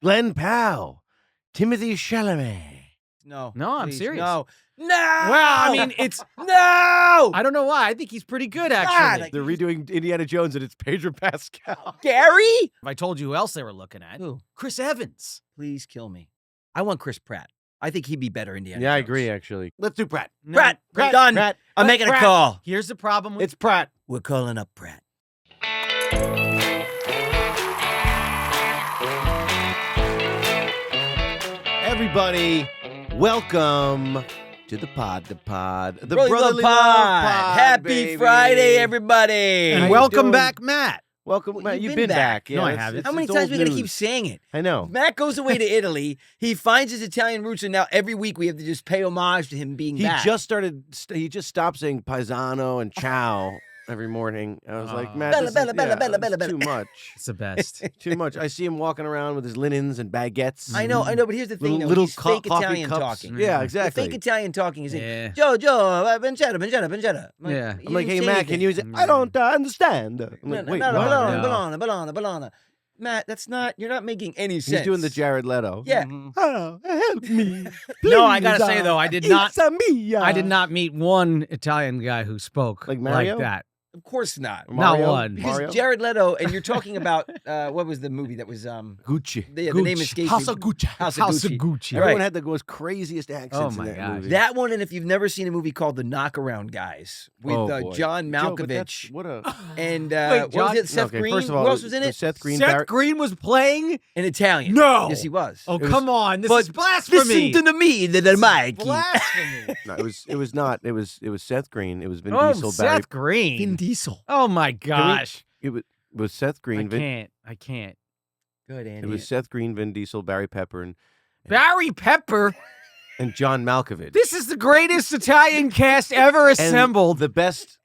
Glenn Powell, Timothy Chalamet. No, I'm please, serious. No. Well, I mean, it's No. I don't know why. I think he's pretty good, actually. They're redoing Indiana Jones, and it's Pedro Pascal. Gary? If I told you who else they were looking at, Who? Chris Evans. Please kill me. I want Chris Pratt. I think he'd be better Indiana Yeah, I Jones. agree. Actually, let's do Pratt. No, Pratt, Pratt, done. Pratt. I'm making Pratt. a call. Here's the problem with It's Pratt. We're calling up Pratt. Everybody, welcome to the pod, the Brotherly Brotherly Love Love Pod. Happy baby. Friday, everybody. How And you welcome doing? back, Matt. Welcome, Well, Matt. you've You've been been back. back. Yeah, No, I it's- haven't. it's- How many it's times old are we going to news. keep saying it? I know. Matt goes away to Italy. He finds his Italian roots, and now every week we have to just pay homage to him being He back. just stopped saying paisano and ciao every morning. I was like, Matt, Bella, this Bella, is, Bella, yeah, Bella, it's Bella, Bella. too much. It's the best. Too much. I see him walking around with his linens and baguettes. I know, but here's the thing, though. Little He's fake coffee Italian cups. talking. Yeah, The exactly. fake Italian talking is Yeah. Joe, pancetta. Yeah. I'm like, hey, Matt, can you use it? I don't understand. I'm like, wait, what? no. Bologna. Matt, you're not making any sense. He's doing the Jared Leto. Yeah. Oh, help me. No, I gotta please, say though, I did not Mia. I did not meet one Italian guy who spoke Like Mario? like that. Of course not. Mario? Not one. Because Mario? Jared Leto, and you're talking about, what was the movie that was, Gucci. the name escapes House me. of Gucci. House of Gucci. Gucci. Everyone Right. had the most craziest accents Oh in my that gosh. movie. That one, and if you've never seen a movie called The Knockaround Guys with Oh, boy. John Joe, but that's- Malkovich what a... and Wait, what was John- it? Seth Okay, Green. first of all, Who else was in it? Seth Green. Seth Green was playing? In Italian. No. Yes, he was. Oh, It was- come on. This But is blasphemy. Listen to me, the Mikey. Blasphemy. No, it was not. It was Seth Green. It was Vin Oh, Diesel. Seth Green. Vin Diesel. Oh my gosh. It was Seth Green. I can't. Good, Andy. It was Seth Green, Vin Diesel, Barry Pepper, Barry Pepper. and John Malkovich. This is the greatest Italian cast ever And assembled the best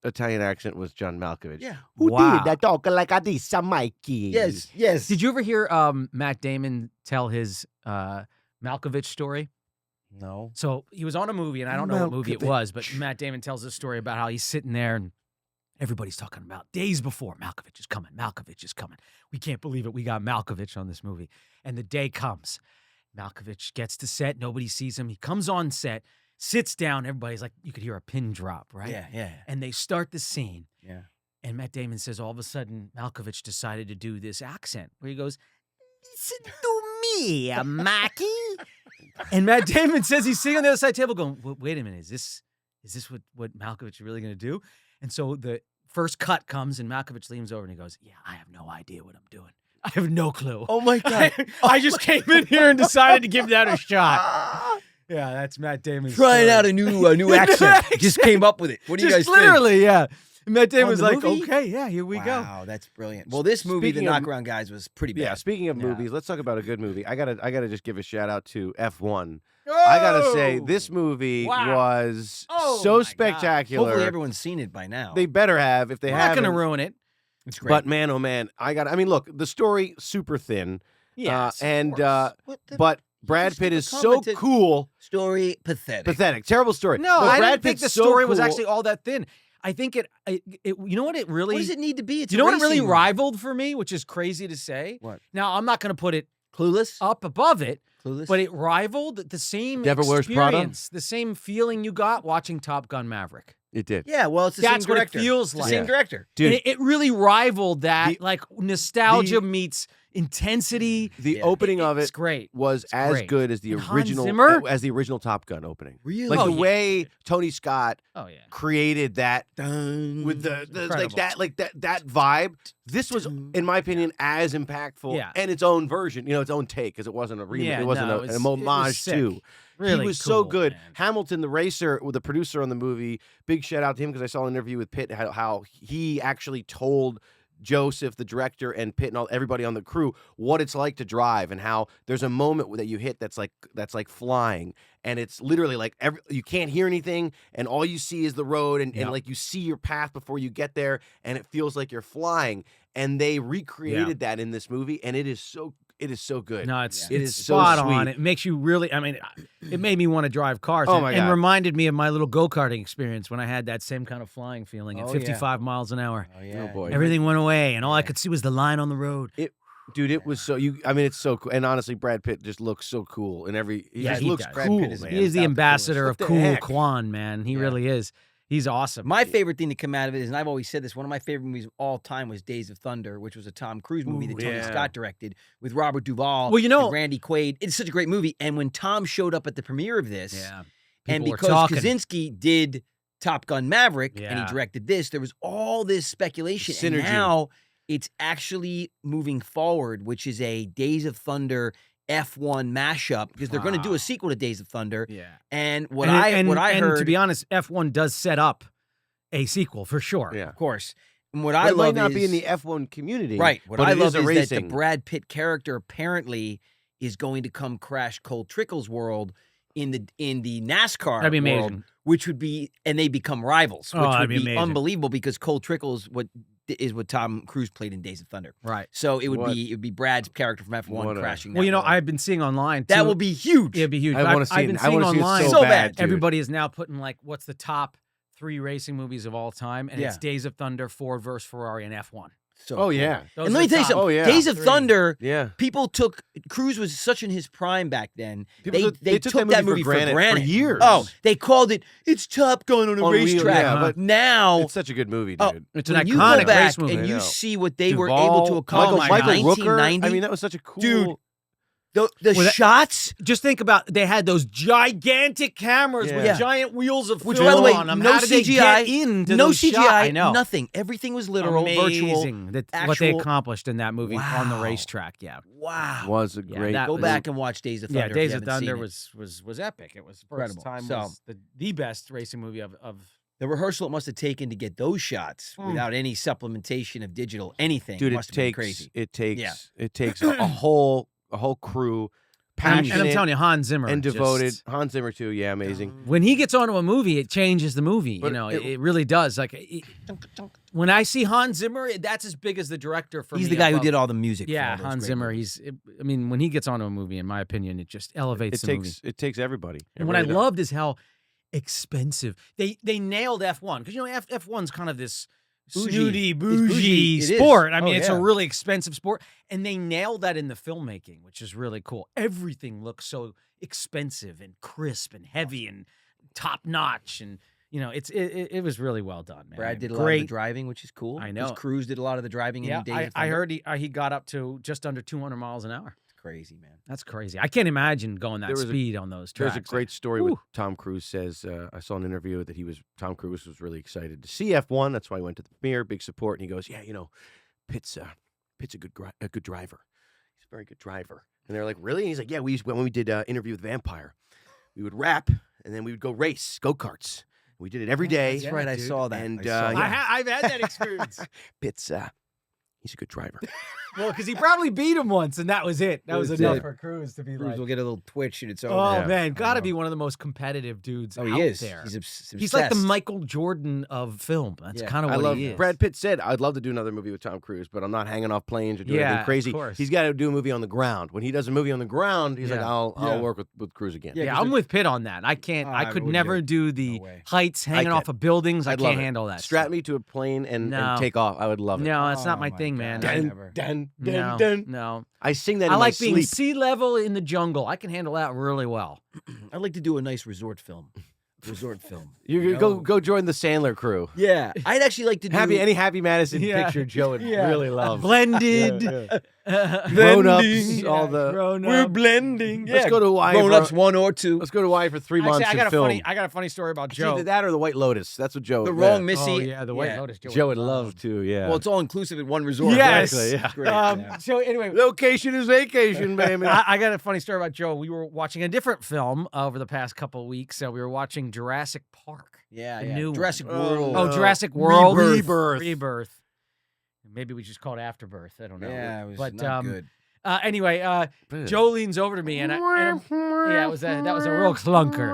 Italian accent was John Malkovich. Yeah. Who Wow. did that talk like this, Mikey? Yes. Did you ever hear Matt Damon tell his Malkovich story? No. So he was on a movie, and I don't know what movie it was, but Malkovich. Matt Damon tells this story about how he's sitting there and everybody's talking about days before, Malkovich is coming, Malkovich is coming. We can't believe it. We got Malkovich on this movie. And the day comes. Malkovich gets to set. Nobody sees him. He comes on set, sits down. Everybody's like, you could hear a pin drop, right? Yeah. And they start the scene. Yeah. And Matt Damon says all of a sudden Malkovich decided to do this accent where he goes, "Listen to me, Mikey." And Matt Damon says he's sitting on the other side of the table going, wait a minute, is this what Malkovich is really going to do? And so the first cut comes and Malkovich leans over and he goes, yeah, I have no idea what I'm doing. I have no clue. Oh my God. I just came in here and decided to give that a shot. Yeah, that's Matt Damon's Trying story. out a new accent. Just came up with it. What do you guys Just literally, yeah. And Matt Damon On was the like, movie? okay, yeah, here we think? go. Wow, that's brilliant. Well, this movie, Speaking The of- Knockaround Guys, was pretty bad. Yeah, speaking of Yeah. movies, let's talk about a good movie. I gotta just give a shout out to F1. I gotta say, this movie Wow. was Oh, so my God. spectacular. Hopefully everyone's seen it by now. They better have if they We're not haven't. going to ruin it. it's great. But man, oh man, I mean, look, the story super thin. Yes, of and course. What the but Brad just Pitt is so commented- cool. story pathetic. Pathetic, terrible story. No, But I Brad didn't think the Pitt's so story was cool. actually all that thin. I think it you know what it really, What does it need to be? It's you know a what it really racing movie. rivaled for me, which is crazy to say? What? Now, I'm not going to put it Clueless? up above it, Clueless? but it rivaled the same Devil Wears Prada? experience, the same feeling you got watching Top Gun Maverick. It did. yeah, well, it's the That's same what it director. feels It's the like. same Yeah. director. Dude, And it really rivaled that, The- like nostalgia the- meets intensity. the Yeah. opening of It's it great. was It's as great. good as the And Hans original Zimmer? as the original Top Gun opening. Really? Like Oh, the yeah. way Tony Scott Oh yeah. created that Dun, with the Incredible. that vibe. This was, in my opinion, as impactful Yeah. and its own version, its own take, because it wasn't a remake. Yeah, it wasn't no, an it was homage sick. to. Really he was so cool, good. man. Hamilton, the racer, the producer on the movie, big shout out to him because I saw an interview with Pitt how he actually told Joseph, the director, and Pitt and everybody on the crew what it's like to drive, and how there's a moment that you hit that's like flying, and it's literally like you can't hear anything, and all you see is the road, and like you see your path before you get there, and it feels like you're flying. And they recreated that in this movie, and it is so good. No, it's It it's is so spot sweet. on. It makes you really. I mean, it made me want to drive cars. Oh, and, my and God. reminded me of my little go-karting experience when I had that same kind of flying feeling at Oh, 55 miles an hour. Oh, yeah. Oh, boy. Everything went away, and all I could see was the line on the road. Dude, it was so I mean, it's so cool. And honestly, Brad Pitt just looks so cool in every. He Yeah, just he looks does. Brad cool, Pitt is man. He is the Without the ambassador coolest. of What the cool heck? Kwan, man. He Yeah. really is. He's awesome. My favorite thing to come out of it is, and I've always said this, one of my favorite movies of all time was Days of Thunder, which was a Tom Cruise movie that Tony yeah. Scott directed with Robert Duvall Well, you know- and Randy Quaid. It's such a great movie. And when Tom showed up at the premiere of this, yeah. and People were because talking. Kaczynski did Top Gun Maverick and Yeah. he directed this, there was all this speculation. And Synergy. now it's actually moving forward, which is a Days of Thunder F1 mashup, because they're going to do Wow. a sequel to Days of Thunder. Yeah. And what And- I and heard, to be honest, F1 does set up a sequel for sure. Yeah. of course, and what But I it might love not is be in the F1 community, right. What but I it love is a is that the racing. Brad Pitt character apparently is going to come crash Cole Trickle's world in the NASCAR That'd be world, amazing. which would be, and they become rivals, Oh, which that'd would be be amazing. unbelievable because Cole Trickle is what Tom Cruise played in Days of Thunder. Right. So it would What- be Brad's character from F1 what a- crashing. Well, that you know, world. I've been seeing online. that too- will be huge. It'd be huge. I want to see I've it. been I seeing want to see online. it So so bad, bad. dude. Everybody is now putting like, what's the top 3 racing movies of all time? And it's Yeah. Days of Thunder, Ford versus Ferrari, and F1. So Oh cool. yeah, Those And are let me the tell you top something. Oh, yeah. Days of 3. Thunder. yeah. People took Cruise was such in his prime back then. People They took took that movie for granted for years. Oh, they called it "It's Top Gun on a On wheels, racetrack." yeah, but now it's such a good movie, Oh, dude. It's an when you iconic go back race movie. and I you know. see what they were Duvall, able to accomplish Michael in Rooker. 1990, I mean, that was such a cool. Dude, the Well, that- shots. Just think about, they had those gigantic cameras with Yeah. giant wheels of Which, film by the way, on them. no How did they CGI, get into no those CGI, shots? I know. nothing. Everything was literal, virtual. Amazing what they actual- accomplished in that movie on the Wow. racetrack. Yeah. Wow. was a Yeah, great. that Go was- back and watch Days of Thunder. Yeah, if Days you of haven't seen Thunder it. was epic. It was Incredible. first time So- was the best racing movie of The rehearsal it must have taken to get those shots without any supplementation of digital anything. Dude, must it have been takes crazy. it takes a whole crew, and passionate I'm telling you, Hans Zimmer and just- devoted. Hans Zimmer too, yeah, amazing. when he gets onto a movie, it changes the movie. But You know, it- it really does. Like when I see Hans Zimmer, that's as big as the director for me. He's the guy who above- did all the music. for Yeah, all those Hans great Zimmer. movies. I mean, when he gets onto a movie, in my opinion, it just elevates It the movie. takes everybody. It And what really I does. loved is how expensive they nailed F1, because you know F1's kind of this Bougie. snooty, It's bougie bougie. It is. sport. I Oh, mean, it's a yeah. really expensive sport, and they nailed that in the filmmaking, which is really cool. Everything looks so expensive and crisp and heavy and top notch, and you know, it was really well done, man. Brad did a lot of Great. the driving, which is cool. I know. Cruise did a lot of the driving Yeah, in Days I of Thunder. heard he got up to just under 200 miles an hour. It's crazy, man. That's crazy. I can't imagine going that There was a- speed on those tracks. There's a great story with Tom Cruise says, I saw an interview that Tom Cruise was really excited to see F1. That's why he went to the premiere, big support. And he goes, yeah, you know, Pitt's a good driver. He's a very good driver. And they're like, really? And he's like, yeah, when we did Interview with Vampire, we would rap and then we would go race, go-karts. We did it every day. That's right. I dude. saw that. And, I saw yeah. that. I've had that experience. Pitt's, he's a good driver. Well, because he probably beat him once, and that was it. That was That's enough it. for Cruz to be Cruise like, will get a little twitch and it's over. oh Yeah. man, got to know. be one of the most competitive dudes Oh, out he is. there. He's Like the obsessed. Michael Jordan of film. That's Yeah. kind of I what love he is. Brad Pitt said, I'd love to do another movie with Tom Cruise, but I'm not hanging off planes or doing Yeah, anything of crazy. course. He's got to do a movie on the ground. When he does a movie on the ground, he's like, Yeah. I'll Yeah. work with Cruise again. Yeah, Yeah, 'cause I'm it- with Pitt on that. I can't. Oh, I I could wouldn't never do do the No way. heights hanging off could. of buildings. I'd I love can't it. handle that. Strap stuff. me to a plane and No. take off. I would love it. No, that's not Oh, my my thing, God. man. Dun, Dun, dun, dun, No, dun. no. I sing that in I my like being sleep. sea level in the jungle. I can handle that really well. I'd like to do a nice resort film. Resort film. You go join the Sandler crew. Yeah, I'd actually like to do. Any Happy Madison Yeah. picture Joe would Yeah. really love. Blended. Grown ups, all the. Grown We're up. blending. Let's go to Hawaii. Grown ups 1 or 2. Let's go to Hawaii for 3 months Actually, and film. I got a funny story about It's Joe. either that or the White Lotus. That's what Joe. The yeah. wrong Missy. Oh yeah, the White Lotus. Joe would love to. Yeah. Well, it's all inclusive at one resort. Yes. Exactly, yeah. Great, yeah. So anyway, Location is vacation, baby. I got a funny story about Joe. We were watching a different film over the past couple of weeks. We were watching Jurassic Park. Yeah, The yeah. new one. Jurassic Oh, World. Oh, no. Jurassic World. Rebirth. Rebirth. Maybe we just call it Afterbirth. I don't know. Yeah, it was but not good. anyway, Joe leans over to me and yeah, that was a real clunker.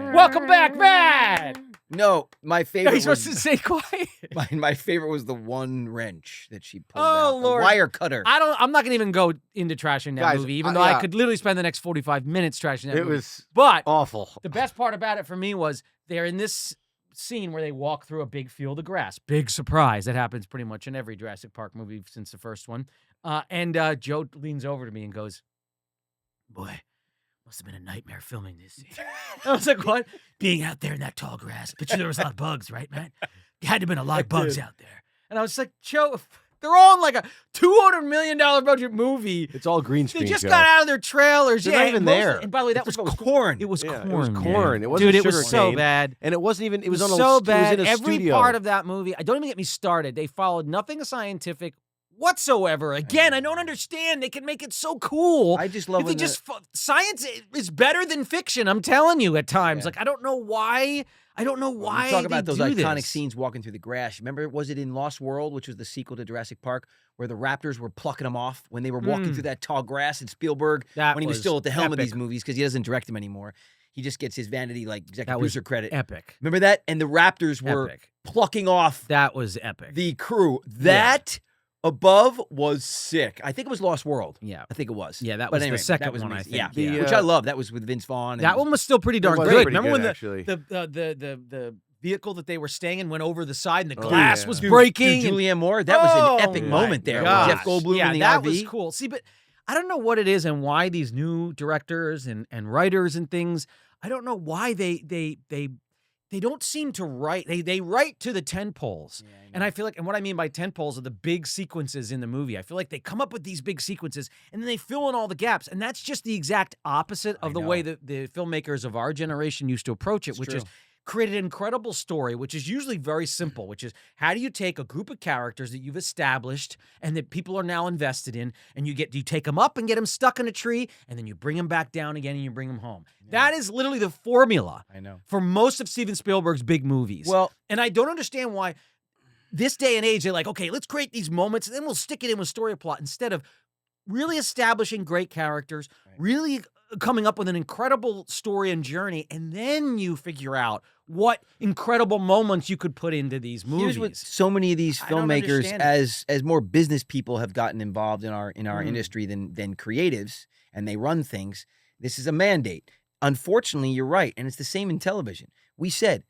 Yeah. Welcome back, Matt. No, my favorite. He's supposed to was, say quiet. my favorite was the one wrench that she pulled Oh, out. Lord. The wire cutter. I'm not gonna even go into trashing that Guys, movie, even though I yeah. could literally spend the next 45 minutes trashing that It movie. was But awful. the best part about it for me was they're in this scene where they walk through a big field of grass. Big surprise. That happens pretty much in every Jurassic Park movie since the first one. And Joe leans over to me and goes, "Boy, must have been a nightmare filming this scene." I was like, "What?" "Being out there in that tall grass. But there was a lot of bugs, right, man? There had to have been a lot of bugs out there." And I was like, "Joe, they're all in like a $200 million budget movie. It's all green They screen. just Joe. got out of their trailers. They're not even there. And by the way, that was corn. It was Yeah, corn. it was man. corn. It wasn't Dude, it was sugar so cane. bad. And it wasn't even. It was on a so bad. It was in a Every studio. part of that movie. Don't even get me started. They followed nothing scientific whatsoever. Again, I don't understand. They can make it so cool. I just love if they when just science is better than fiction. I'm telling you, at times, like I don't know why. I don't know why. You talk about they those do iconic this. scenes walking through the grass. Remember, was it in Lost World, which was the sequel to Jurassic Park, where the raptors were plucking them off when they were walking through that tall grass? And Spielberg, That when he was was still at the helm of epic. these movies, because he doesn't direct them anymore, he just gets his vanity like executive producer credit. Epic. Remember that? And the raptors were Epic. plucking off That was epic. the crew. That above was sick. I think it was Lost World. Yeah. I think it was. Yeah, that But was anyway, the second that was one, I amazing. think. Yeah, The, which I love. That was with Vince Vaughn. That one was still pretty darn was good. pretty Remember good, when actually. the vehicle that they were staying in went over the side and the Oh, glass yeah. was Dude, breaking? Dude, Julianne Moore. That was an epic my moment there. With gosh. Jeff Goldblum Yeah, in the that RV. was cool. See, but I don't know what it is and why these new directors and writers and things. I don't know why they don't seem to write. They write to the tentpoles. Yeah, I know. And I feel like, and what I mean by tentpoles are the big sequences in the movie. I feel like they come up with these big sequences and then they fill in all the gaps. And that's just the exact opposite of the way that the filmmakers of our generation used to approach it, It's which true. is create an incredible story, which is usually very simple, which is how do you take a group of characters that you've established and that people are now invested in, and you take them up and get them stuck in a tree, and then you bring them back down again and you bring them home. That is literally the formula I know. for most of Steven Spielberg's big movies. Well, And I don't understand why this day and age, they're like, okay, let's create these moments and then we'll stick it in with story plot instead of really establishing great characters, really coming up with an incredible story and journey, and then you figure out what incredible moments you could put into these movies. here's what so many of these I don't filmmakers, understand as more business people, have gotten involved in our industry than creatives, and they run things. This is a mandate. Unfortunately, you're right, and it's the same in television. We said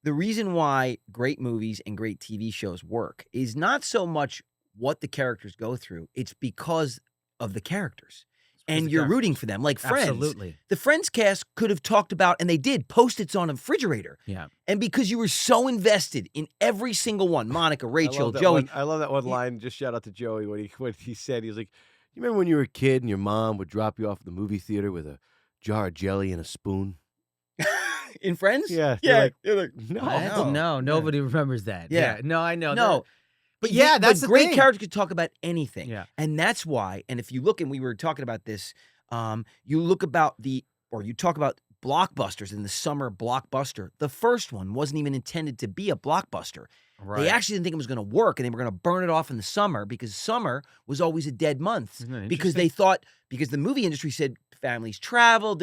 the reason why great movies and great TV shows work is not so much what the characters go through; it's because of the characters. And the you're rooting characters. for them, like Friends. Absolutely. The Friends cast could have talked about, and they did, Post-its on a refrigerator. Yeah. And because you were so invested in every single one, Monica, Rachel, Joey. I love that one line. Just shout out to Joey when he said, he was like, "You remember when you were a kid and your mom would drop you off at the movie theater with a jar of jelly and a spoon?" In Friends? Yeah. Yeah. You're like, no. What? No, nobody remembers that. Yeah. No, I know. No. But yeah, that's the great thing. characters could talk about anything. Yeah. And that's why, and if you look, and we were talking about this, you talk about blockbusters in the summer blockbuster. The first one wasn't even intended to be a blockbuster. Right. They actually didn't think it was going to work, and they were going to burn it off in the summer because summer was always a dead month. Isn't that Because they thought, because the movie industry said families travel,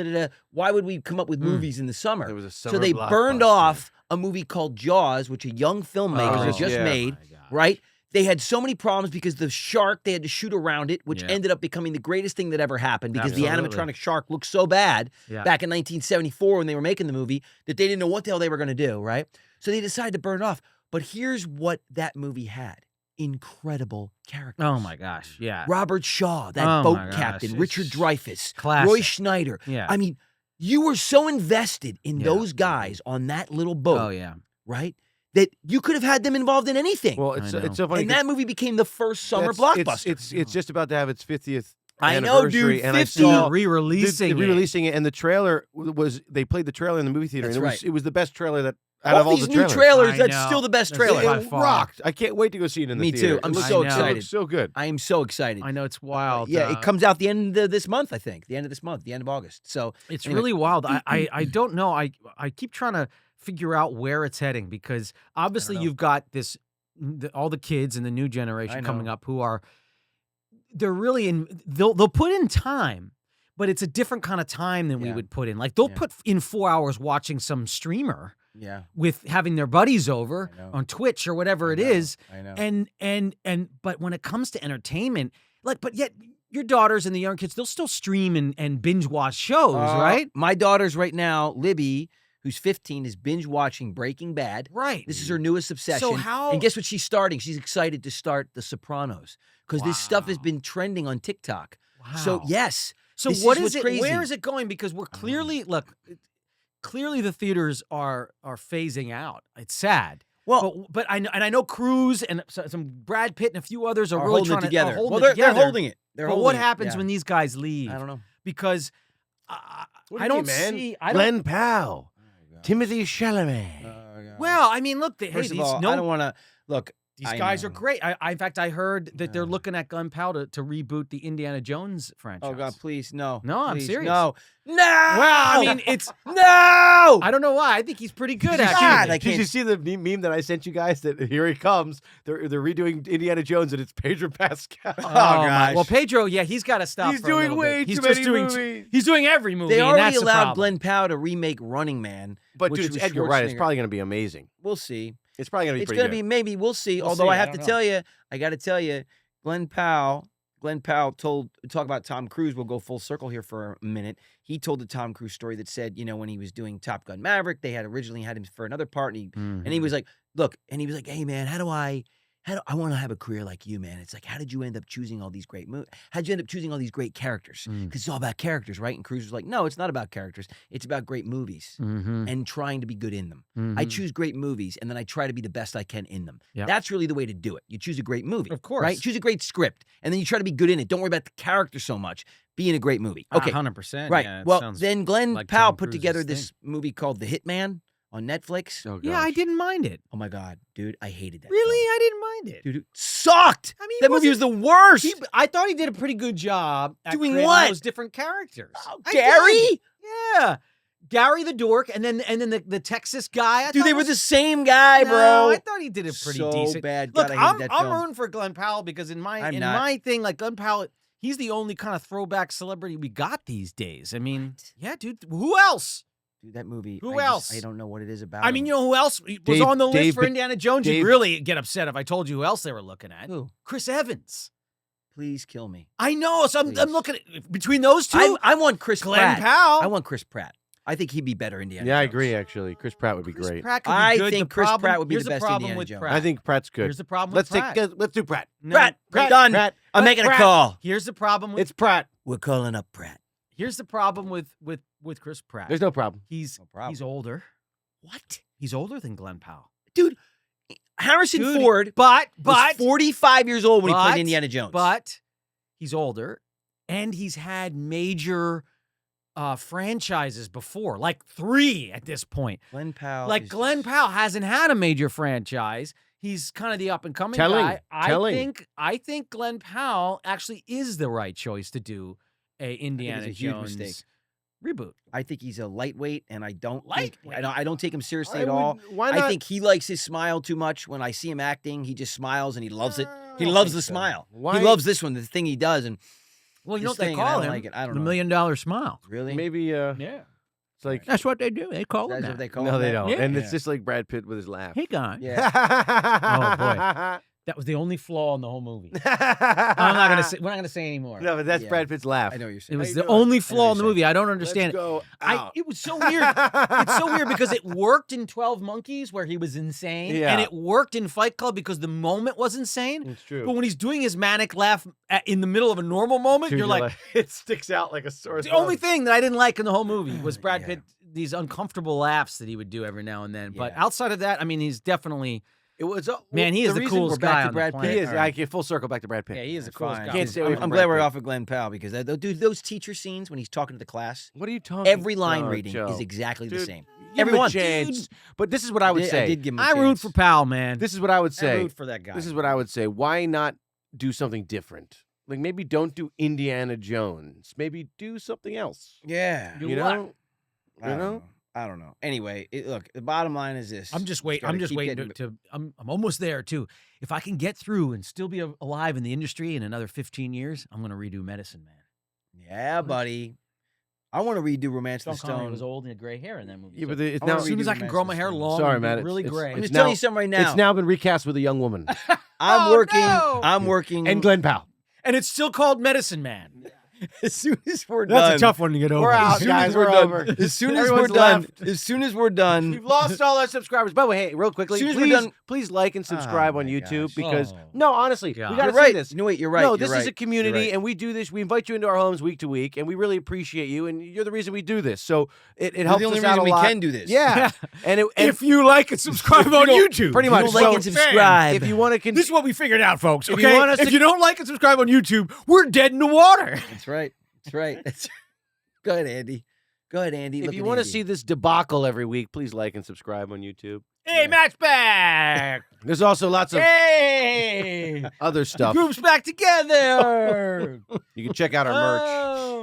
why would we come up with movies in the summer? It was a So summer they burned blockbuster. off a movie called Jaws, which a young filmmaker had just yeah. made, my gosh. right? They had so many problems because the shark, they had to shoot around it, which Yeah. ended up becoming the greatest thing that ever happened because the Absolutely. animatronic shark looked so bad Yeah. back in 1974 when they were making the movie that they didn't know what the hell they were going to do, right? So they decided to burn it off. But here's what that movie had. Incredible characters. Oh my gosh. Yeah. Robert Shaw, that Oh boat my gosh, captain, it's Richard Dreyfuss, classic. Roy Schneider. Yeah. I mean, you were so invested in Yeah. those guys on that little boat, Oh yeah. right? That you could have had them involved in anything. Well, I know. it's so funny. and that movie became the first summer that's- blockbuster. It's just about to have its 50th I know, anniversary, dude, and I 50. saw Re-releasing re-releasing it, and the trailer was they played the trailer in the movie theater, That's and right. it was the best trailer that out of all all these the new trailers. trailers, I that's know. still the best That's trailer. by It far. rocked. I can't wait to go see it in the Me theater. too. I'm It looks- so it excited. looks so good. I am so excited. I know it's wild. Yeah, it comes out the end of this month, I think. The end of this month, the end of August. So It's anyway. really wild. I don't know. I keep trying to figure out where it's heading because obviously know. you've got all the kids and the new I generation know. coming up who are they're really they'll put in time, but it's a different kind of time than we Yeah. would put in. Like they'll Yeah. put in 4 hours watching some streamer yeah. with having their buddies over I know. on Twitch or whatever I it know, is. I know. And but when it comes to entertainment, but yet your daughters and the young kids, they'll still stream and binge watch shows, right? My daughters right now, Libby, who's 15, is binge watching Breaking Bad. Right. This is her newest obsession. So how? And guess what she's starting? She's excited to start The Sopranos because this stuff has been trending on TikTok. Wow. So yes. So this what is is what's it? crazy. Where is it going? Because we're clearly clearly the theaters are phasing out. It's sad. Well, But I know Cruise and some Brad Pitt and a few others are really holding trying it together. to hold Well, it they're together. holding it. They're But holding what it. happens Yeah. when these guys leave? I don't know. Because What do I you don't mean, man? see. I don't. Glenn Powell, Timothy Chalamet. Well, I mean, look. First of all, I don't want to look. These I guys know. are great. In fact, I heard that they're looking at Glenn Powell to reboot the Indiana Jones franchise. Oh God, please no. No, I'm Please, serious. No. Well, I mean, it's no. I don't know why. I think he's pretty good. Did you, Actually, God, I did you can't- see the meme that I sent you guys? That here he comes. They're redoing Indiana Jones, and it's Pedro Pascal. Oh, gosh. Well, Pedro, yeah, he's got to stop. He's for a doing little way bit. He's too just many doing. movies. He's doing every movie. They and already that's the allowed problem. Glenn Powell to remake Running Man. But which dude, it's was Edgar Wright. It's Schwarzenegger. probably going to be amazing. We'll see. It's probably going to be It's pretty going to good. be maybe. We'll see. We'll Although see. I I have don't to know. tell you, I got to tell you, Glenn Powell talk about Tom Cruise. We'll go full circle here for a minute. He told the Tom Cruise story that said, when he was doing Top Gun Maverick, they had originally had him for another part, and he was like, look, and he was like, hey man, I want to have a career like you, man. It's like, how did you end up choosing all these great movies? How'd you end up choosing all these great characters? Because it's all about characters, right? And Cruise was like, no, it's not about characters. It's about great movies and trying to be good in them. I choose great movies, and then I try to be the best I can in them. Yep. That's really the way to do it. You choose a great movie. Of course. Right? Choose a great script, and then you try to be good in it. Don't worry about the character so much. Be in a great movie. Okay. 100%. Right. Yeah, it Well, sounds then Glenn like Powell Tom put Cruise's together thing. this movie called The Hitman on Netflix. Oh, Yeah, I gosh. didn't mind it. Oh my God, dude, I hated that. Really, film. I didn't mind it. Dude, it sucked. I mean, that movie was the worst. I thought he did a pretty good job at Doing creating what? those different characters. Oh, I Gary? did. Yeah, Gary the dork, and then the Texas guy. Dude, they were the same guy, No, bro. I thought he did it pretty so decent. bad. Look, God, I hated that I'm film. rooting for Glenn Powell because in my I'm not. my thing, like Glenn Powell, he's the only kind of throwback celebrity we got these days. I mean, yeah, dude, who else? Dude, that movie. Who else? I don't know what it is about. I mean, him. you know who else was Dave- on the list Dave for Ba- Indiana Jones? Dave- You'd really get upset if I told you who else they were looking at. Who? Chris Evans. Please kill me. I know. So I'm Please. looking at between those two. I want Chris Glenn Pratt. Powell. I want Chris Pratt. I think he'd be better Indiana Yeah, I Jones. agree. Actually, Chris Pratt would be Chris great. Pratt could be I good. think The Chris problem- Pratt would be here's the best problem Indiana with Jones. Pratt. I think Pratt's good. Here's the problem Let's with Pratt. let's do Pratt. No, Pratt, Pratt, done. Pratt. I'm making a Pratt. call. Here's the problem with It's Pratt. We're calling up Pratt. here's the problem with Chris Pratt. There's no problem. He's No problem. he's older. What? He's older than Glenn Powell. Dude, Harrison Dude, Ford but was 45 years old when he but- played Indiana Jones. But he's older, and he's had major franchises before, like 3 at this point. Glenn Powell. Like is Glenn just- Powell hasn't had a major franchise. He's kind of the up and coming Telling, guy. telling. I think Glenn Powell actually is the right choice to do a Indiana a huge Jones mistake. reboot. I think he's a lightweight, and I don't think Lightweight? I don't take him seriously I at all. would- Why not? I think he likes his smile too much. When I see him acting, he just smiles and he loves it. I He don't loves think the so. smile. Why- He loves this one, the thing he does, and Well, you know This what they thing, and I call don't him? like it. I don't the know. $1 million smile. really, Maybe Yeah, it's like that's what they do. They call him that's that. what they call no, him they that? don't. Yeah. And Yeah. it's just like Brad Pitt with his laugh. Hey, guy. Yeah. Oh, boy. That was the only flaw in the whole movie. I'm not gonna say. We're not gonna say anymore. No, but that's Yeah. Brad Pitt's laugh. I know what you're It saying. was you the doing? only I know flaw in the you're movie. I don't Let's understand it. go out. It was so weird. It's so weird because it worked in 12 Monkeys where he was insane, Yeah. and it worked in Fight Club because the moment was insane. It's true. But when he's doing his manic laugh in the middle of a normal moment, Dude, you're like, it sticks out like a sore the thumb. only thing that I didn't like in the whole movie was Brad Yeah. Pitt, these uncomfortable laughs that he would do every now and then. But Yeah. outside of that, I mean, he's definitely, It was man, he is the reason coolest we're back guy to on Brad the Pitt. planet. He is. All right. I get full circle back to Brad Pitt. Yeah, he is the That's coolest fine. guy. Can't stay away I'm from glad Brad we're Pitt. off of Glenn Powell because dude, those teacher scenes when he's talking to the class, What are you talking? every line Oh, reading Joe. is exactly the Dude, same. Give him a Everyone. chance. But this is what I would I say. did give him a I root chance. for Powell, man. This is what I would I say. root for that guy. This is what I would say. Why not do something different? Like maybe don't do Indiana Jones. Maybe do something else. Yeah. Do You what? know? I don't know. I don't know. Anyway, look, the bottom line is this. I'm just You waiting. gotta I'm just keep waiting getting- to I'm almost there too. If I can get through and still be alive in the industry in another 15 years, I'm going to redo Medicine Man. Yeah, buddy. I want to redo Romance Sean in the Connery Stone. was old and had gray hair in that movie. Yeah, so but it's I wanna now as soon as I can Romance grow in my the hair Stone. long, Sorry, and be Matt, really it's- gray. I'm it's just now- telling you something right now. It's now been recast with a young woman I'm Oh, working. no. I'm working. and Glenn Powell. And it's still called Medicine Man. As soon as we're That's done, a tough one to get over. We're out, as soon guys. as we're We're done, over. as soon as we're Everyone's done, left. as soon as we're done, We've lost all our subscribers. By the way, hey, real quickly, As soon as we're please, done- please like and subscribe Oh, on my YouTube gosh. because Oh. no, honestly, God. we gotta you're right. say this. You know what? You're right. No, you're this right. is a community, You're right. and we do this. We invite you into our homes week to week, and we really appreciate you. And you're the reason we do this. So it You're helps the only us out reason a we lot. can do this. Yeah, and If you like and subscribe on YouTube, pretty If much. you don't like So and subscribe. if you want to, this is what we figured out, folks. If you Okay, want us if to- you don't like and subscribe on YouTube, we're dead in the water. That's right. That's right. Go ahead, Andy. Go ahead, Andy. if Look you at want to Andy. see this debacle every week, please like and subscribe on YouTube. Hey, match back. There's also lots of Hey, other stuff. group's back together. You can check out our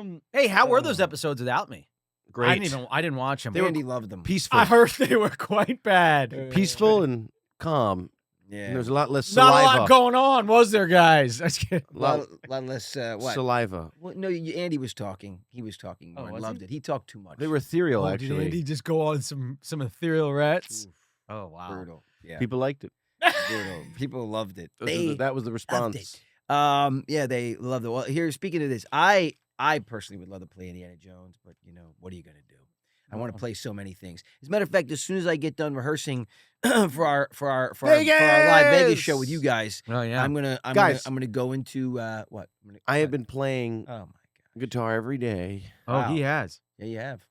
merch. Hey, how were those episodes without me? Great, I didn't watch them. Andy loved them. peaceful, I heard they were quite bad. peaceful, and calm. Yeah. And there's a lot less Not saliva. a lot going on, was there, guys? I was kidding. a lot less. What? Saliva. Well, no, Andy was talking. He was talking more Oh, and was loved he? it. He talked too much. They were ethereal, Did actually. Andy just go on some ethereal rats? Oof, Oh wow. brutal. Yeah. People liked it. Brutal. People loved it. That was the loved response. it. Yeah, they loved it. Well, here, speaking of this, I personally would love to play Indiana Jones, but you know, what are you gonna do? I want to play so many things. As a matter of fact, as soon as I get done rehearsing for our live Vegas show with you guys, Oh yeah. I'm gonna go into what? I have been playing Oh my god! guitar every day. Oh, he has Yeah, you have.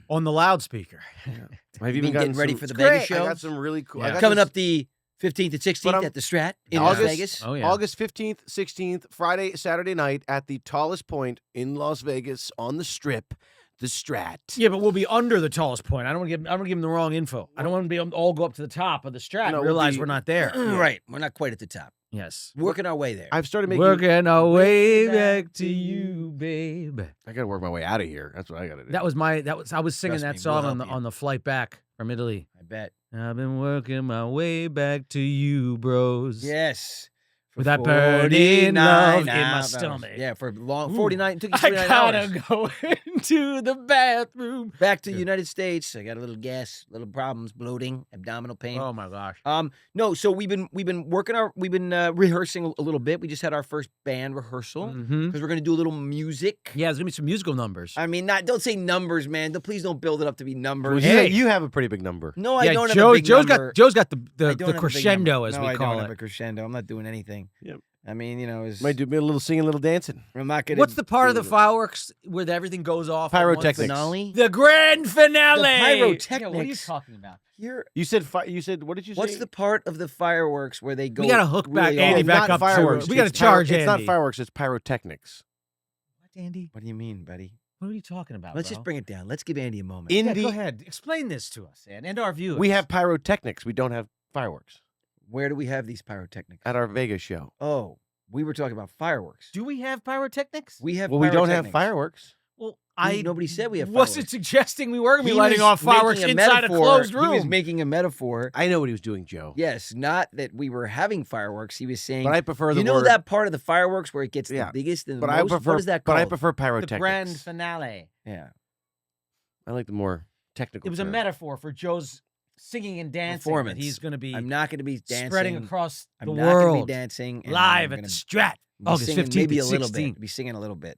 on the loudspeaker. I've You even mean gotten getting ready some- for the It's great. Vegas show? I got some really cool. I Yeah. got Coming this- up the 15th and 16th I'm- at the Strat in August- Las Vegas. Oh yeah. August 15th, 16th, Friday, Saturday night at the tallest point in Las Vegas on the Strip, the Strat. Yeah, but we'll be under the tallest point. I don't want to give them the wrong info. I don't want to be able to all go up to the top of the Strat No, and we'll realize be- we're not there. Right, we're not quite at the top. Yes. Working our way there. I've started making. Working our way back to you, babe. I gotta work my way out of here. That's what I gotta do. I was singing Trust that me, song we'll on the help you. on the flight back from Italy. I bet. I've been working my way back to you, bros. Yes. For With that burning love in my hours. stomach. Yeah, for long Ooh. 49. It took you I 49 gotta hours. go into the bathroom. Back to the United States. I got a little gas, little problems, bloating, abdominal pain. Oh my gosh. No. So we've been rehearsing a little bit. We just had our first band rehearsal because Mm-hmm. we're gonna do a little music. Yeah, there's gonna be some musical numbers. I mean, don't say numbers, man. Please don't build it up to be numbers. Hey. You have a pretty big number. No, I yeah, don't have Joe, a big Joe's number. got the I don't the have a big crescendo number. as No, we I call don't it. have a crescendo. I'm not doing anything. Yep. I mean, you know, Might do a little singing, a little dancing. I'm not gonna. What's the part of the do it. fireworks where everything goes off? at once? Pyrotechnics. finale? The grand finale. The Yeah, what are you pyrotechnics. talking about? Here. You said. You said. What did you say? What's the part of the fireworks where they go? We gotta hook back really Andy off? back not up to- fireworks. we gotta It's charge It's not Andy. fireworks. It's pyrotechnics. What, Andy? What do you mean, buddy? What are you talking about? Let's bro? just bring it down. Let's give Andy a moment. Yeah, In go the ahead. Explain this to us, and our viewers. we have pyrotechnics. We don't have fireworks Where do we have these pyrotechnics? at our Vegas show. Oh, we were talking about fireworks. Do we have pyrotechnics? We have. Well, we don't have pyrotechnics. fireworks. Well, Nobody said we have wasn't fireworks. suggesting we were gonna be He lighting was off fireworks making inside a metaphor. closed He was room. making a metaphor. I know what he was doing, Joe. Yes, not that we were having fireworks. He was saying. But I prefer the you know word. that part of the fireworks where it gets Yeah. the biggest and the But most. I prefer. What is that But called? I prefer The pyrotechnics. grand finale. Yeah. I like the more technical. It was a term. metaphor for Joe's singing and dancing. That Performance. he's going to be I'm not going to be dancing. spreading across I'm the not gonna world be dancing and live I'm at the gonna Strat. be August singing 15th maybe and a little 16th. bit. Be singing a little bit.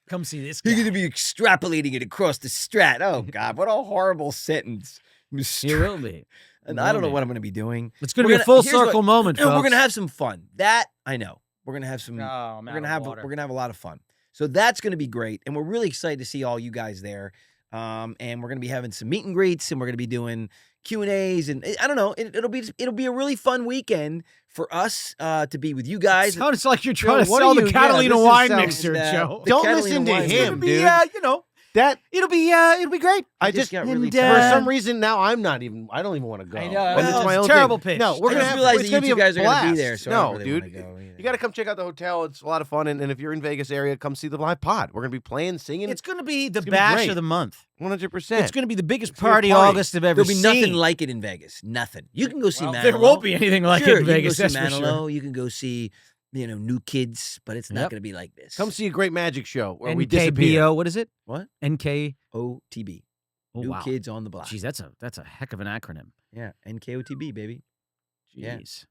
Come see this You're guy. going to be extrapolating it across the Strat. Oh God, what a horrible sentence. He will be. And I don't know what I'm going to be doing. It's going to We're be a full here's what- circle moment, No, folks. we're going to have some fun. That I know. We're going to have some. Oh, we're gonna have a lot of fun. So that's going to be great, and we're really excited to see all you guys there. And we're going to be having some meet and greets, and we're going to be doing Q&As, and I don't know. It'll be a really fun weekend for us to be with you guys. Sounds like you're trying to what sell are the you- yeah, Catalina this is wine sounds- mixer, and, Joe. the Don't Catalina listen to wine It's him, gonna be, dude. That it'll be great. I just just got really and, for uh, some reason now I don't even want to go. I know. And Well, it's my it's own a terrible thing. pitch. No, we're I gonna just have. realized It's that you gonna be two a guys are going to be blast. there, so I no, don't really dude. wanna go either. You got to come check out the hotel. It's a lot of fun, and if you're in Vegas area, come see the live pod. We're gonna be playing, singing. It's going to be the It's gonna be bash great. of the month. 100%. It's going to be the biggest It's gonna be party a party. August I've ever There'll be seen. nothing like it in Vegas. Nothing. You can go see Well, Manilow. there won't be anything like Sure, it in Vegas. You can That's go see for Manilow. sure. You can go see, New Kids, but it's not Yep. going to be like this. Come see a great magic show where we disappear. NKBO. What is it? What? NK. OTB. Oh, New wow. Kids on the Block. Jeez, that's a heck of an acronym. Yeah, NKOTB, baby. Yeah. Jeez.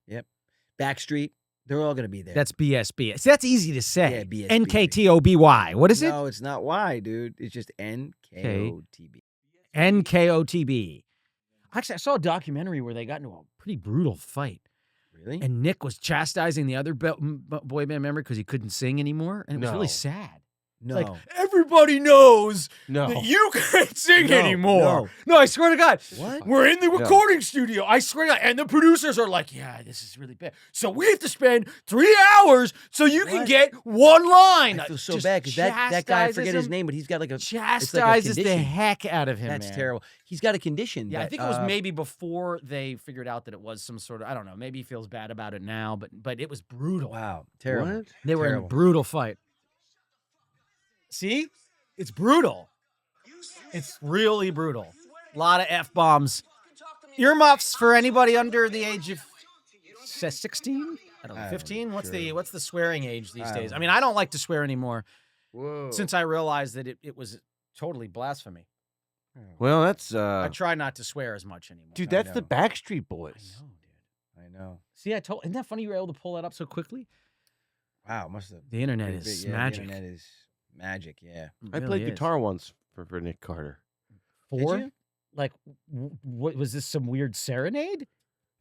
Backstreet, They're all gonna be there. That's BSB. See, that's easy to say. Yeah, BSB. NKTOBY. What is it? No, it's not Y, dude. It's just NKOTB. NKOTB. Actually, I saw a documentary where they got into a pretty brutal fight. Really? And Nick was chastising the other boy band member because he couldn't sing anymore. And it was really No. sad. No. It's like, everybody knows No. that you can't sing No, anymore. No, I swear to God. What? We're in the recording studio. I swear to God. And the producers are like, yeah, this is really bad. So we have to spend 3 hours so you can What? get one line. I feel so Just bad because that guy, I forget chastises his him. name, but he's got like a Chastises the condition. heck out of him, That's man. terrible. He's got a condition. Yeah, I that, think it was maybe before they figured out that it was some sort of, I don't know, maybe he feels bad about it now, but it was brutal. Wow, terrible. What? They were in a Terrible. brutal fight. See? It's brutal. It's really brutal. A lot of F-bombs. Earmuffs for anybody under the age of 16? I don't know, 15? What's the swearing age these days? I mean, I don't like to swear anymore Whoa. since I realized that it was totally blasphemy. Well, that's I try not to swear as much anymore. dude, I that's the know. Backstreet I Boys. know, dude. I know. See, isn't that funny you were able to pull that up so quickly? Wow, must have. The internet been is big. Yeah, magic. The internet is magic. Yeah. It I really played is. guitar once for Nick Carter. For? you? Like, what was this? Some weird serenade?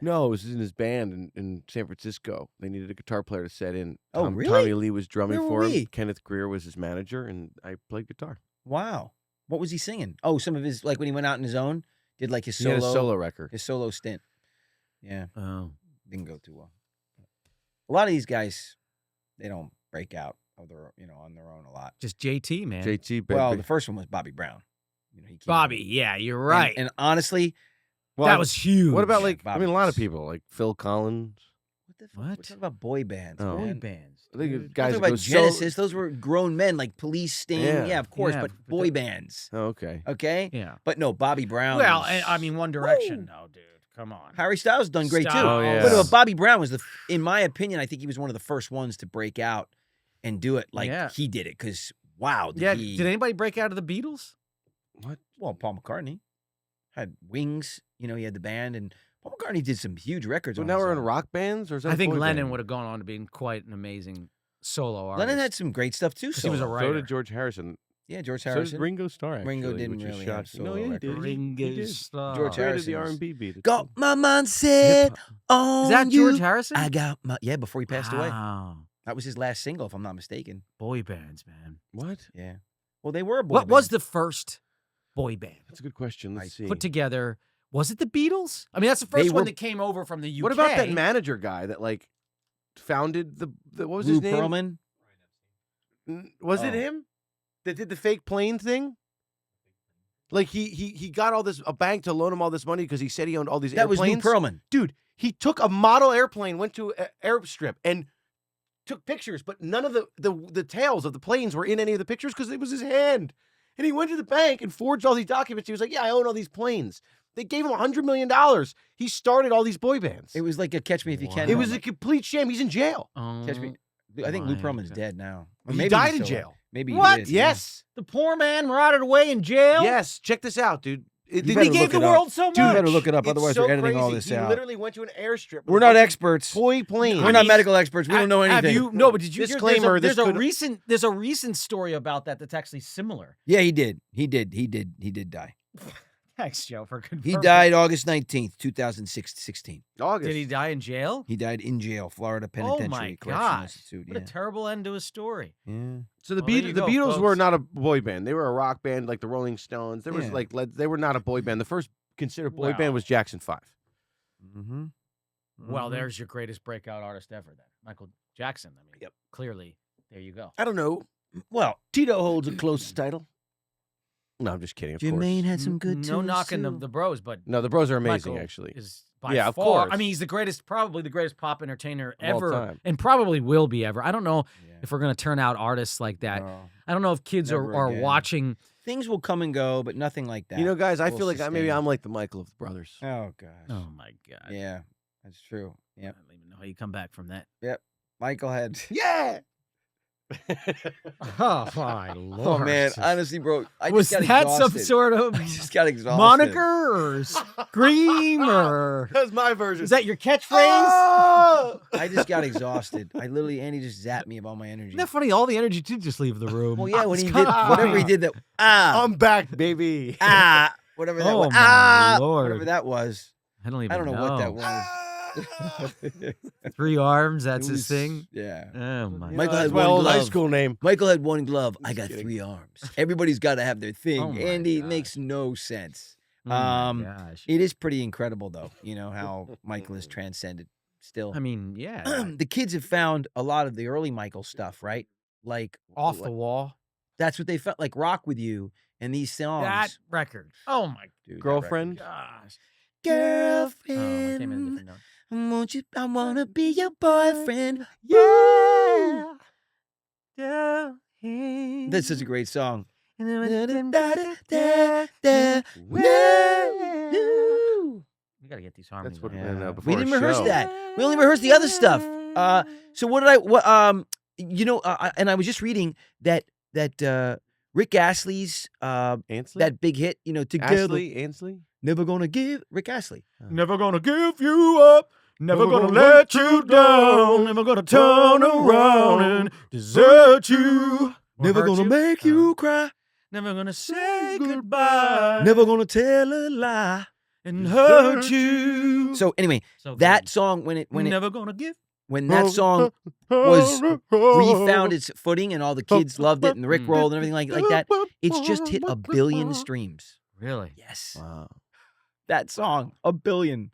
No, it was in his band in San Francisco. They needed a guitar player to set in. Oh, really? Tommy Lee was drumming Where for were him. we? Kenneth Greer was his manager, and I played guitar. Wow. What was he singing? Oh, some of his like when he went out on his own, did like his He solo, had a solo record. his solo stint. Yeah, Oh. didn't go too well. A lot of these guys, they don't break out of their, on their own a lot. Just JT, man. JT, Well, baby. the first one was Bobby Brown. He came Bobby, in. yeah, you're And- right. And, honestly, Well, that was huge. What about Yeah, like? I Bobby mean, a lot of was- people like Phil Collins. what the fuck? What? We're talking about boy bands. Oh. boy man. bands? I think dude. it's We're guys talking that about go so- Genesis. Those were grown men, like Police, Sting. Yeah. Yeah, of course, Yeah, but but boy the- bands. Oh, okay. Okay, Yeah. but no, Bobby Brown. Well, was- and, I mean, One Direction, though, dude. Come on. Harry Styles done great too. Oh, yeah. But no, Bobby Brown was in my opinion, I think he was one of the first ones to break out and do it like Yeah. he did it. Because wow, Yeah. he, Did anybody break out of the Beatles? What? well, Paul McCartney had Wings. He had the band, and Paul McCartney did some huge records. So on now his we're in own. rock bands, or is that I think boy Lennon band? would have gone on to being quite an amazing solo artist. Lennon had some great stuff too. 'Cause he was a solo. writer. So did George Harrison. Yeah, George So Harrison. did Ringo Starr. Actually, Ringo didn't which is really have shocking. No, solo yeah, he records. did. Ringo He did. Starr. George Created Harrison the was- R&B beat. It's Got cool. my mindset on Is that you. George Harrison? I got my before he passed away. Wow. That was his last single, if I'm not mistaken. Boy bands, man. What? Yeah. Well, they were a boy What was band. the first boy band That's a good question. Let's see. put together? Was it the Beatles? I mean, that's the first They one were- that came over from the UK. What about that manager guy that like founded the what was Lou his name? Pearlman? Was it Oh. him that did the fake plane thing? Like he got a bank to loan him all this money because he said he owned all these That was airplanes. Lou Pearlman. Dude, he took a model airplane, went to an airstrip, and took pictures, but none of the tails of the planes were in any of the pictures because it was his hand. And he went to the bank and forged all these documents. He was like, "Yeah, I own all these planes." They gave him $100 million. He started all these boy bands. It was like a Catch Me If You Can. It was a moment. complete sham. He's in jail. Catch Me. I think Lou my Pearlman's God. dead now. Or He maybe died he's in still alive. jail. Maybe he What? is, yeah. Yes. The poor man rotted away in jail. Yes. Check this out, dude. You Did better He he gave look the it up. world so much. You better look it up, It's otherwise so we're editing all crazy. this He out. literally went to an airstrip. with We're a not bunch of experts. Toy planes. We're not medical experts. We don't know Have anything. you? No, but did you? Disclaimer, There's this a could- recent story about that that's actually similar. Yeah, he did. He did die. Thanks, Joe, for He confirming. died August 19th, 2016. August. Did he die in jail? He died in jail, Florida Penitentiary Oh my Correctional God! Institute. What a terrible end to a story. Yeah. So the Well, there you the go, Beatles were folks. not a boy band. They were a rock band like the Rolling Stones. There was Yeah. they were not a boy band. The first considered boy Well. band was Jackson 5. Mm-hmm. Well, there's your greatest breakout artist ever, then, Michael Jackson. I mean, Yep. Clearly, there you go. I don't know. Well, Tito holds a close title. No, I'm just kidding. Of Jermaine course. had some good No tunes, knocking too. the bros, but No, the Bros are amazing. Michael Actually, is by Yeah, of far. course. I mean, he's the greatest, probably the greatest pop entertainer Of all ever, time. and probably will be ever. I don't know Yeah. if we're gonna turn out artists like that. No. I don't know if kids Never are again. watching. Things will come and go, but nothing like that. you know, guys, I will feel like maybe sustain. I'm like the Michael of the brothers. Oh gosh. Oh my God! Yeah, that's true. I Yep. don't even know how you come back from that. Michael had Yeah. Oh my lord! Oh man, honestly, bro, I was just got that exhausted. some sort of I just got exhausted. moniker or scream or That's my version. is that your catchphrase? Oh! I just got exhausted. Andy just zapped me of all my energy. Isn't that funny? All the energy did just leave the room. Well, yeah, when It's he kinda did whatever he funny. did, that I'm back, baby. whatever that Oh, was, my Lord. whatever that was. I don't even I don't know what that was. 3 arms. That's It his was- thing. Yeah. Oh my. You Michael know, had that's my one old high glove. school name. Michael had one glove. I got kidding. 3 arms. Everybody's got to have their thing. Oh my Andy, it gosh. makes no sense. Oh my gosh. It is pretty incredible, though. You know how Michael is transcended still. I mean, yeah. The kids have found a lot of the early Michael stuff, right? Like Off the wall. That's what they felt like. Rock with You and these songs. That record. Oh my Dude, that Girlfriend. gosh. Girlfriend. Oh, it came in a different note. Won't you? I wanna be your boyfriend. Yeah. That's such a great song. You gotta get these harmonies. That's what right. before We didn't a rehearse show. that. We only rehearsed the other stuff. So what did I? What? And I was just reading that Rick Astley's Ansley? that big hit. Together. Ansley? Never gonna give Rick Astley. Never gonna give you up. Never gonna let you down. Never gonna turn around and desert you. Never gonna make you cry. Never gonna say goodbye. Never gonna tell a lie. and hurt you. So anyway, So that good. song when Never gonna give. that song was refound its footing and all the kids loved it and the Rick rolled and everything like that, it's just hit 1 billion streams. Really? Yes. Wow. That song, 1 billion.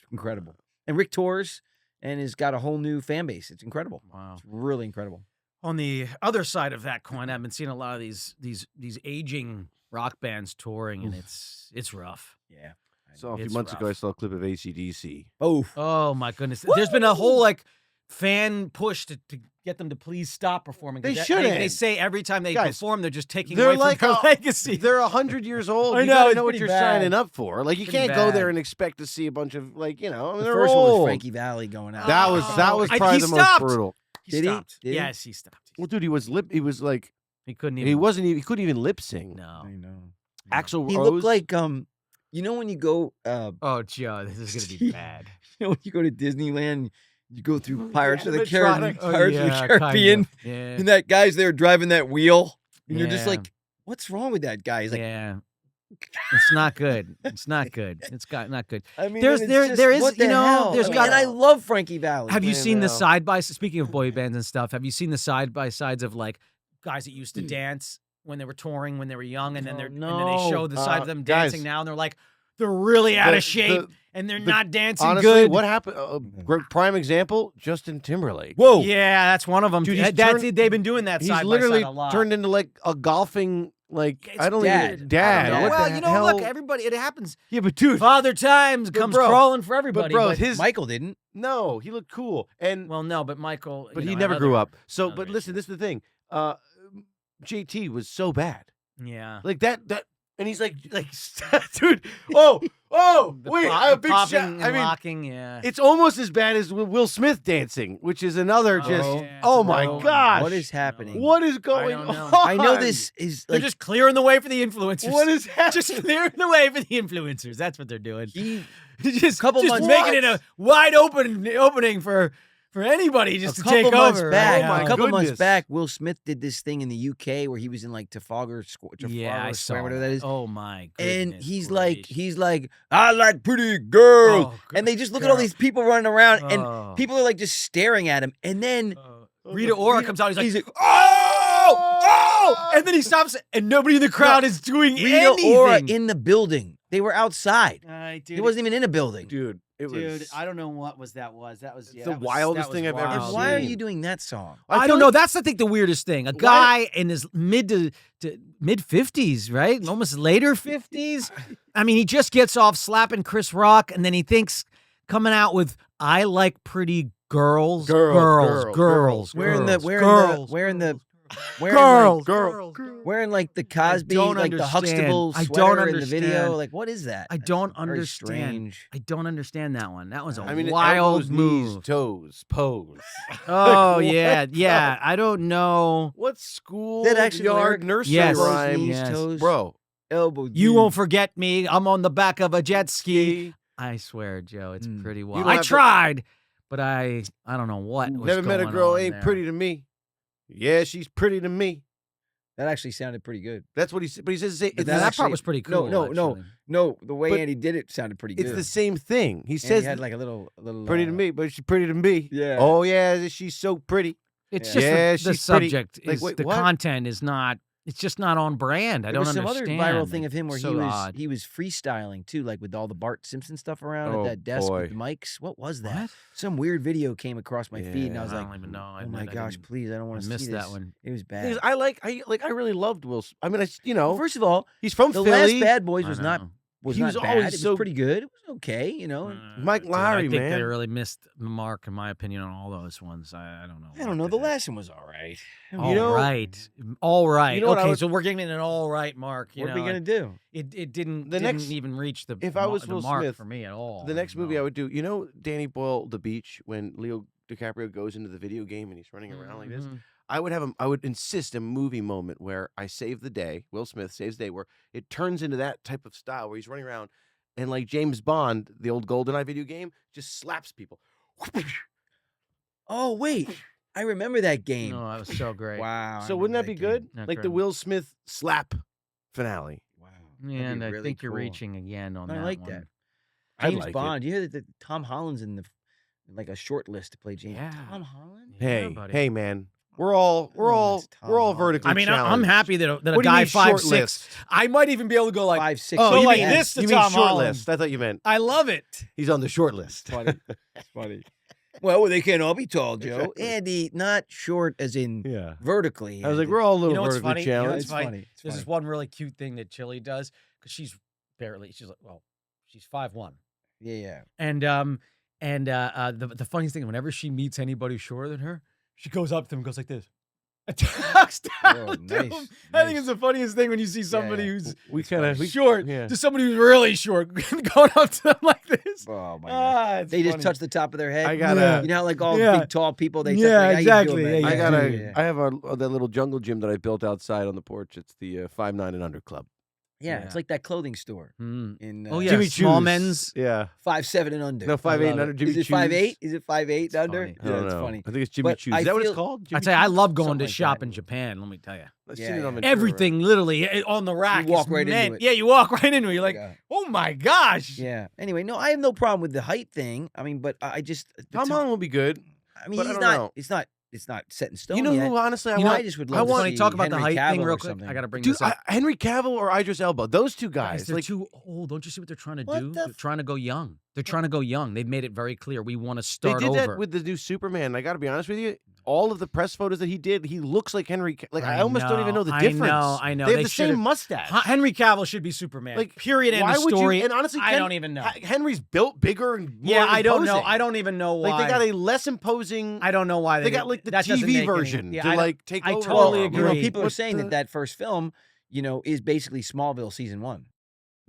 It's incredible. And Rick tours and has got a whole new fan base. It's incredible. Wow. It's really incredible. On the other side of that coin, I've been seeing a lot of these aging rock bands touring, and it's rough. Yeah. So a few It's months ago, I rough. saw a clip of AC/DC. Oh. Oh my goodness! There's been a whole fan push to get them to please stop performing. 'cause They They shouldn't. say every time they Guys, perform, they're just taking they're away like from their legacy. They're 100 years old. I You know, gotta it's know what pretty you're bad. signing up for. Like you Pretty can't go there bad. and expect to see a bunch of The they're first one was old. Frankie Valli going out. That was I- probably he the stopped. most brutal. Did he? stopped. Did he? Yes, he stopped. Well, dude, he was like He couldn't even. he couldn't even lip sing. No. I know. Axl He Rose. looked like when you go Oh, Joe, this is gonna be bad. when you go to Disneyland, you go through Pirates of the animatronics. Caribbean, Oh, Pirates of the yeah, Caribbean, kind of. Yeah. and that guy's there driving that wheel, and you're just Yeah. like, "What's wrong with that guy?" He's like, Yeah. It's not good. It's not good. Not good. I mean, There's- and it's there- just, there is, what you the know, hell? there's I mean, got- and I love Frankie Valli. Have you I seen the know. side by speaking of boy bands and stuff? Have you seen the side by sides of guys that used to dance when they were touring when they were young, and then Oh, and then they show the side of them guys. dancing now, and they're like they're really out The- of shape the- and they're the- not dancing Honestly, good. what happened? Great prime example: Justin Timberlake. Whoa, Yeah, that's one of them. Dude, he's That's turned- it. They've been doing that He's side literally by side a lot. turned into a golfing It's I don't dad. even dad. I don't know. What well, the you know, hell? look, everybody, it happens. Yeah, but dude, Father Times But comes bro- crawling for everybody. bro, but- his Michael didn't. no, he looked cool, and well, no, but Michael. but you he know, never had grew other- up. So, other but listen, issues. this is the thing. JT was so bad, Yeah. like that, and he's like, dude. Oh, The wait, pop- I have a the big popping shot. and I mean, locking, yeah. it's almost as bad as Will Smith dancing, which is another Oh, just. yeah. Oh my Bro, gosh, What is happening? What is going don't know. on? I know this is They're like just clearing the way for the influencers. What is happening? just clearing the way for the influencers? That's what they're doing. he just couple just months- making it a wide opening for anybody just to a couple take months over. back. Oh my a couple months goodness. back, Will Smith did this thing in the UK where he was in Trafalgar Square, Yeah, I saw whatever that is. Oh my And goodness he's gracious. like, I like pretty girls. Oh, and they just look at all girl. these people running around, Oh. and people are just staring at him. And then Rita Ora comes out. He's like, oh, and then he stops, and nobody in the crowd is doing Rita anything. Ora in the building. They were outside. Dude, He wasn't even in a building. Dude, it Dude, was. I don't know what that was. That was the wildest thing I've ever And seen. why are you doing that song? I feel don't know. like- That's I think the weirdest thing. A guy in his mid to mid 50s, right? Almost later 50s. I mean, he just gets off slapping Chris Rock, and then he thinks coming out with "I like pretty girls, Girls. Where in the Wearing Girls, girl. wearing like the Cosby, don't like the understand. Huxtable I sweater don't in the video. understand. Like, what is that? I That's don't very understand. strange. I don't understand that one. That was a I mean, wild elbows, knees, move. toes, pose. Oh Like, yeah, what yeah. I don't know. What school That actually yard lyric? nursery Yes. rhyme, Knees, Yes. toes, bro? elbow. You won't forget me. I'm on the back of a jet ski. Ski. I swear, Joe, it's Mm. pretty don't wild. I have to- tried, but I don't know what was Never met a going girl on ain't there. pretty to me. Yeah, she's pretty to me. That actually sounded pretty good. That's what he said. But he says But it's Yeah, that that the, actually- part was pretty cool. No, actually. the way But Andy did it sounded pretty good. it's the same thing. He And says he had like a little pretty to me, but she's pretty to me. Yeah. Oh yeah, she's so pretty. It's Yeah. just Yeah, the she's pretty. subject Like, is wait, the what? content is not. It's just not on brand. I There don't was some understand. other viral thing of him where So odd. he was freestyling too, like with all the Bart Simpson stuff around Oh, at that desk boy. with the mics. What was that? What? Some weird video came across my feed, and I was I like, don't even know. I "Oh my admit I gosh, didn't- please! I don't I want to see missed this." that one. It was Because bad. I really loved Will. I mean, Well, first of all, he's from the Philly. last Bad Boys I was know. not was He not was bad. always It was so- pretty good. It was okay, you know. Mike Dude, Lowry, I think they man. really missed the mark, in my opinion, on all those ones. I don't know. I don't know. The last one was all right. All know- right, all right. You know what I Okay, would- so we're giving it an all right mark. You What are we know, gonna do? It didn't. The didn't next- even reach the. if I was the Will mark Smith, for me at all. The next movie I No. would do, you know, Danny Boyle, The Beach, when Leo DiCaprio goes into the video game and he's running around like this. Mhm. I would insist a movie moment where I save the day. Will Smith saves the day, where it turns into that type of style where he's running around and like James Bond, the old GoldenEye video game, just slaps people. Oh wait, I remember that game. No, that was so great. Wow. I So wouldn't that remember be good? Not Like the great. Will Smith slap finale. Wow. That'd Yeah, and be I really think you're cool. reaching again on I that like one. that. I James like it. Bond. You hear that Tom Holland's in the like a short list to play James. Yeah. Tom Holland. Yeah, Hey, buddy. hey, man, we're all it's Tom Holland. vertically. I mean, I'm challenged. happy that a What do you guy mean short 5'6". list? I might even be able to go like 5'6". Oh, so you like mean- this. to You mean Tom short Holland. list? I thought you meant I love it. he's on the short list. Funny. It's funny. Well, they can't all be tall, Joe. Exactly. Andy, not short as in Yeah. vertically. I was like, Andy. we're all a little You know what's vertically funny? You know challenged. what's funny? It's There's funny. this one really cute thing that Chili does because she's like, well, she's 5'1". Yeah. And the funniest thing, whenever she meets anybody shorter than her, she goes up to him and goes like this. And talks down Oh, to nice, him. I think nice. it's the funniest thing when you see somebody yeah. who's We kind of short Yeah. to somebody who's really short going up to them like this. Oh my god. It's They just funny. touch the top of their head. I gotta- You know, how, like all Yeah. big tall people. They touch, Yeah, like, how you exactly. doing, man? Yeah, I yeah. got a. Yeah. I have that little jungle gym that I built outside on the porch. It's the 5'9" and Under Club. Yeah, Yeah. it's like that clothing store Mm. in Oh yeah, Jimmy small Choo's. men's. Yeah. 5'7" and under. No, 5'8" and love under. it. Jimmy Is it Choo's. 5'8"? Is it 5'8" It's under? funny. I Yeah, don't it's know. funny. I think it's Jimmy But Choo's. I Is that what it's feel- called? I Jimmy tell you, I Choo's? love going Something to like shop that. in Japan. Let me tell you, I've Yeah, seen it on yeah. Ventura. everything literally on the rack. walk is right into meant- it. Yeah, you walk right into it. You're like, Yeah. oh my gosh. Yeah. Anyway, no, I have no problem with the height thing. I mean, but I just Tom Holland will be good. I mean, but I he's don't not. know. It's not set in stone. You know yet. who, honestly, I You know, want? I just would I love want to to see talk about the Henry height thing Cavill real or quick. something. I gotta bring Dude, this up. Henry Cavill or Idris Elba. Those two Guys, guys. they're Like, too old. Don't you see what they're trying to What do? the They're f- trying to go young. They're trying to go young. They've made it very clear. We want to they start did over. that with the new Superman. I got to be honest with you. All of the press photos that he did, he looks like Henry. Like I almost don't even know the difference. I know. They have They the same should've- mustache. Henry Cavill should be Superman. Like, period. End why of would story. you? And honestly, I don't even know. Henry's built bigger and more Yeah, I don't know. imposing. I don't even know why. Like they got a less imposing. I don't know why They got like the that doesn't TV make any- version yeah, to I- like take I over. totally You know, agree. people are What saying the- that first film, is basically Smallville season 1.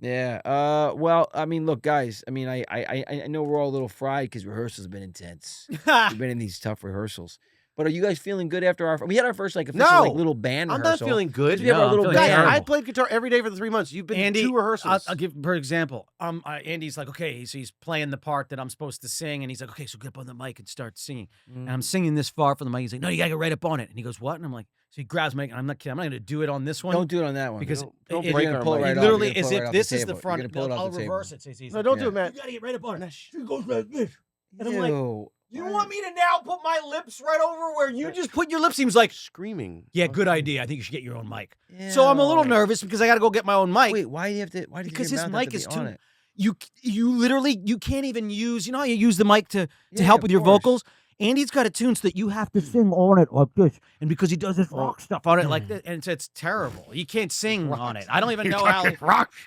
Yeah. Well, I mean, look, guys. I mean, I know we're all a little fried because rehearsals have been intense. We've been in these tough rehearsals. But are you guys feeling good after we had our first official No. little band I'm rehearsal? not feeling good. We have our No, I'm little feeling Guys, band. I terrible. played guitar every day for the 3 months. You've been Andy, to 2 rehearsals. I'll give for example. Andy's like, okay, so he's playing the part that I'm supposed to sing, and he's like, okay, so get up on the mic and start singing. And I'm singing this far from the mic. He's like, no, you gotta get right up on it. And he goes, what? And I'm like, so he grabs my mic, and I'm not kidding. I'm not gonna do it on this one Don't do it on that one. because Don't it- break gonna our pull it mic. right it off. literally You're gonna is pull it if right off this the is the table. front. You're gonna pull it off I'll the table. reverse it. So he's No, like, don't Yeah. do it, Matt. you gotta get right up on it. He goes like this. And I'm like, Ew. you want me to now put my lips right over where you just put your lips? He was like, Screaming. yeah, good idea. I think you should get your own mic. So I'm a little Ew. nervous because I got to go get my own mic. Wait, why do you have to? Why does Because your his mouth have mic to is be on too. it? You literally you can't even use. You know how you use the mic to Yeah, help of with your course. vocals. Andy's got a tune so that you have to sing on it like this, and because he does this rock stuff on it like this, and it's terrible. You can't sing on it. I don't even know how.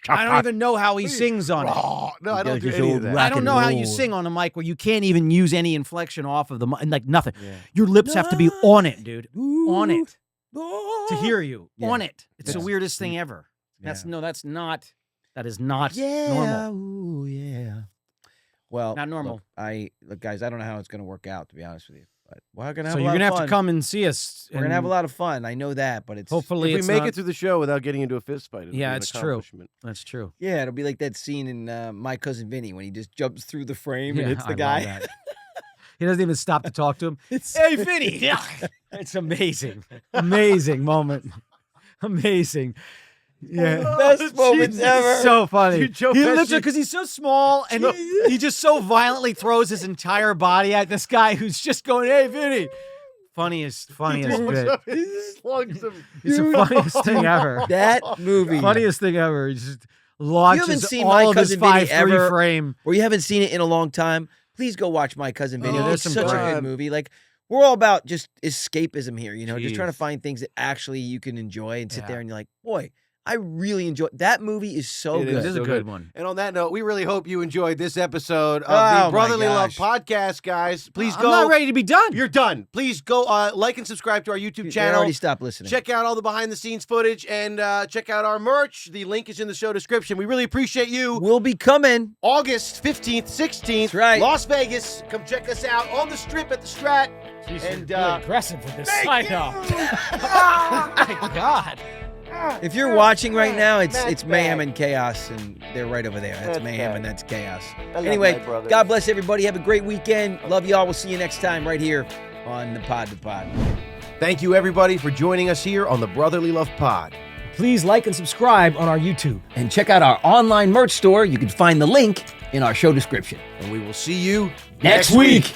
I don't even know how he sings on it. No, I don't does do his any old of that. rock I don't and know how you roll. sing on a mic where you can't even use any inflection off of the mic, like nothing. Yeah. Your lips have to be on it, dude. On it. to hear you Yeah. on it. It's the Yeah. weirdest thing ever. Yeah. That is not normal. Ooh, yeah. Well, Not normal. Look, guys, I don't know how it's going to work out, to be honest with you. But we're going to have So a you're lot gonna of have fun. to come and see us. We're going to have a lot of fun. I know that, but it's Hopefully, If we it's make not- it through the show without getting into a fist fight, it'll be Yeah, an it's true. accomplishment. That's true. yeah, it'll be like that scene in My Cousin Vinny when he just jumps through the frame and Yeah, hits the I love guy. that. He doesn't even stop to talk to him. Hey, Vinny! It's amazing. Amazing moment. Amazing. Yeah. Best moments ever. So funny. Dude, Joe he Pesci- literally, because he's so small and he just so violently throws his entire body at this guy who's just going, hey, Vinny. Funniest bit. He slugs him. It's the funniest thing ever. That movie. Funniest thing ever. He just launches seen all My of his Cousin Vinny 5-3 ever? frame. Or you haven't seen it in a long time, please go watch My Cousin Vinny. Oh, It's there's such some a great- good movie. Like, we're all about just escapism here, just trying to Jeez. find things that actually you can enjoy and sit Yeah. there and you're like, boy, I really enjoy that movie. Is so It good. is. This is a So good good. one. And on that note, we really hope you enjoyed this episode of Oh, the Brotherly my Love gosh. podcast, guys. Please I'm go. not ready to be done. You're done. Please go like and subscribe to our YouTube They channel. already stopped listening. Check out all the behind the scenes footage and check out our merch. The link is in the show description. We really appreciate you. We'll be coming. August 15th, 16th, That's right. Las Vegas. Come check us out on the strip at the Strat. And aggressive with this thank sign off. you. Oh my God. If you're watching right now, it's Matt's mayhem back. and chaos, and they're right over there. That's Matt's mayhem back. and that's chaos. love Anyway, my brothers. God bless everybody. Have a great weekend. Love y'all. We'll see you next time right here on the Pod. Thank you, everybody, for joining us here on the Brotherly Love Pod. Please like and subscribe on our YouTube. And check out our online merch store. You can find the link in our show description. And we will see you Next week.